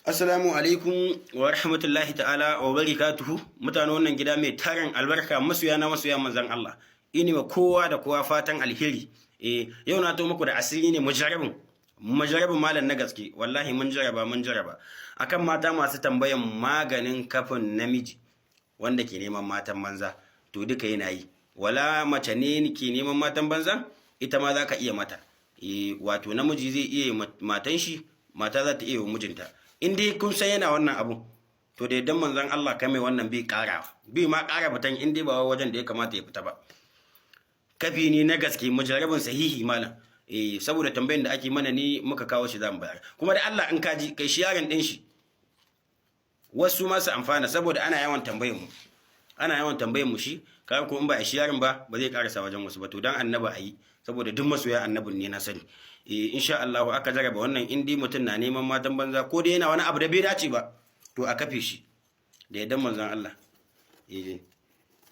Assalamu alaikum wa rahmatullahi ta'ala wa barakatuhu. Mutanen wannan gida mai tarin albarka, masoya manzon Allah. Ini ma kowa da kowa fatan alheri. Yau na to muku da asiri ne mujarrabin malam na gaske. Wallahi mun jaraba akan mata masu tambayan maganin kafin namiji wanda ke neman matan banza. To duka yana yi. Wala mace ne ke neman matan banza, ita ma za ka iya mata. Wato namiji zai iya matan shi, mata za ta iya wa mijinta. In dai kun san yana wannan abu, to da yadda manzon Allah kai mai wannan bai ma ƙara fitan in dai ba wajen da ya kamata ya fita ba. Kafi ne na gaske mujarrabin sahihi malam. Saboda tambayin da ake mana ne muka kawo shi zamu bayar. Kuma da Allah in kaji kai shi yaron din shi. Wasu ma su amfana saboda ana yawan tambayin mu shi, kai ko in ba shi yaron ba zai karasa wajen wasu ba. To dan annaba ayi saboda duk masoya annabin ne na sani. Insha Allah aka jaraba wannan in dai mutum na neman matan banza ko dai yana wani abu da bai dace ba, to a kafe shi da yaddan manzon Allah.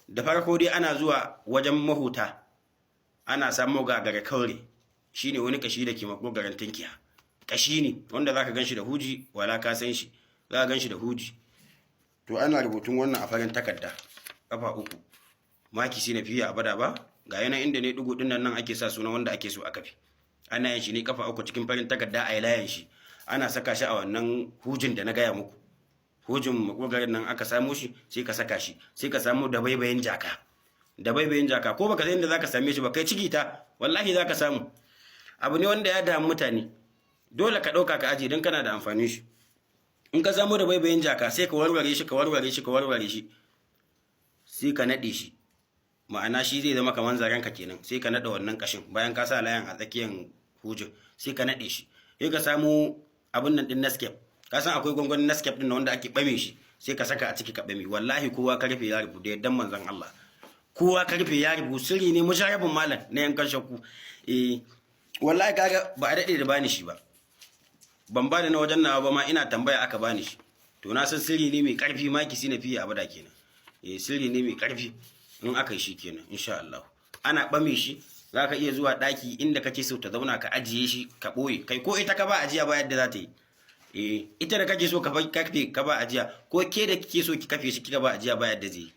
Da farko dai ana zuwa wajen mahuta, ana samu gagara kaure, shine wani kashi da ke makogaran tinkiya. Kashi ne wanda zaka ganshi da huji, wala ka san shi zaka ganshi da huji. To ana rubutun wannan a farin takarda kafa 3 maki sai na fiye abada ba, ga yana inda ne dugu din nan ake sa sunan wanda ake so a kafe. Ana yin shi ne kafa 3 cikin farin takarda a layin shi, ana saka shi a wannan hujin da na gaya muku. Hujin makogarin nan aka samu shi sai ka saka shi, sai ka samu da baibayin jaka ko baka san inda zaka same shi ba, kai ciki ta wallahi zaka samu. Abu ne wanda ya damu mutane, dole ka dauka ka aje dan kana da amfani shi. In ka samu da baibayin jaka sai ka warware shi sai ka nade shi, ma'ana shi zai zama kaman zaren ka kenan. Sai ka nada wannan kashin bayan ka sa layan a tsakiyar hujin, sai ka nade shi. Sai ka samu abun nan din Nescafe, ka san akwai gwangwanin Nescafe din wanda ake bame shi, sai ka saka a ciki ka bame. Wallahi kowa karfe ya rubu da yaddan manzon Allah, kowa karfe ya rubu. Sirri ne musharabin malam na yankan shakku. Wallahi kaga ba a dade da bani shi ba, ban ba da na wajen nawa ba ma, ina tambaya aka bani shi. To na san sirri ne mai karfi, maki sai na fiye abada kenan. Sirri ne mai karfi in aka yi shi kenan insha Allah. Ana bame shi, zaka iya zuwa daki inda kake so ta zauna ka ajiye shi ka boye. Kai ko ita ka ba ajiya ba yadda za ta yi. Ita da kake so ka kafe ka ba ajiya, ko ke da kike so ki kafe shi kika ba ajiya ba yadda zai yi.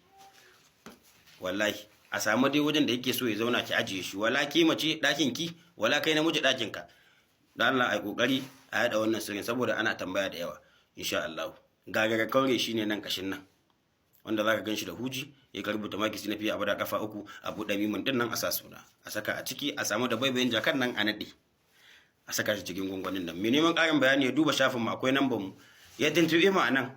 Wallahi a samu dai wajen da yake so ya zauna ki ajiye shi, wala ke mace dakin ki, wala kai namiji dakin ka. Dan Allah ai kokari a yada wannan sirrin saboda ana tambaya da yawa insha Allah. Gagara kaure shine nan kashin nan wanda zaka ganshi da huji, ya karbuta maki sai na fiye abada kafa 3 a buɗe mimin din nan a sa suna, a saka a ciki, a samu da baibayin jakan nan a nade, a saka shi cikin gwangwanin nan. Me neman ƙarin bayani ya duba shafin mu, akwai namban mu ya tuntube mu anan.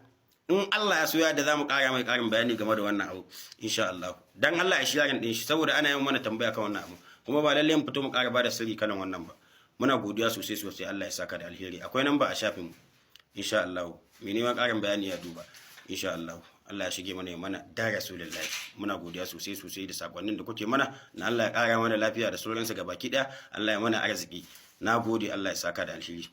In Allah ya so ya da zamu ƙara mai ƙarin bayani game da wannan abu insha Allah. Dan Allah ya shirin din shi saboda ana yin mana tambaya kan wannan abu, kuma ba lalle mu fito mu ƙara bada sirri kan wannan ba. Muna godiya sosai Allah ya saka da alheri. Akwai namba a shafin mu insha Allah. Me neman ƙarin bayani ya duba insha Allah. Allah ya shige mana da Rasulullahi. Muna godiya sosai da sakonnin da kuke mana. Na Allah ya ƙara mana lafiya da sauransu gabaki daya. Allah ya mana arziki. Na gode, Allah ya saka da alheri.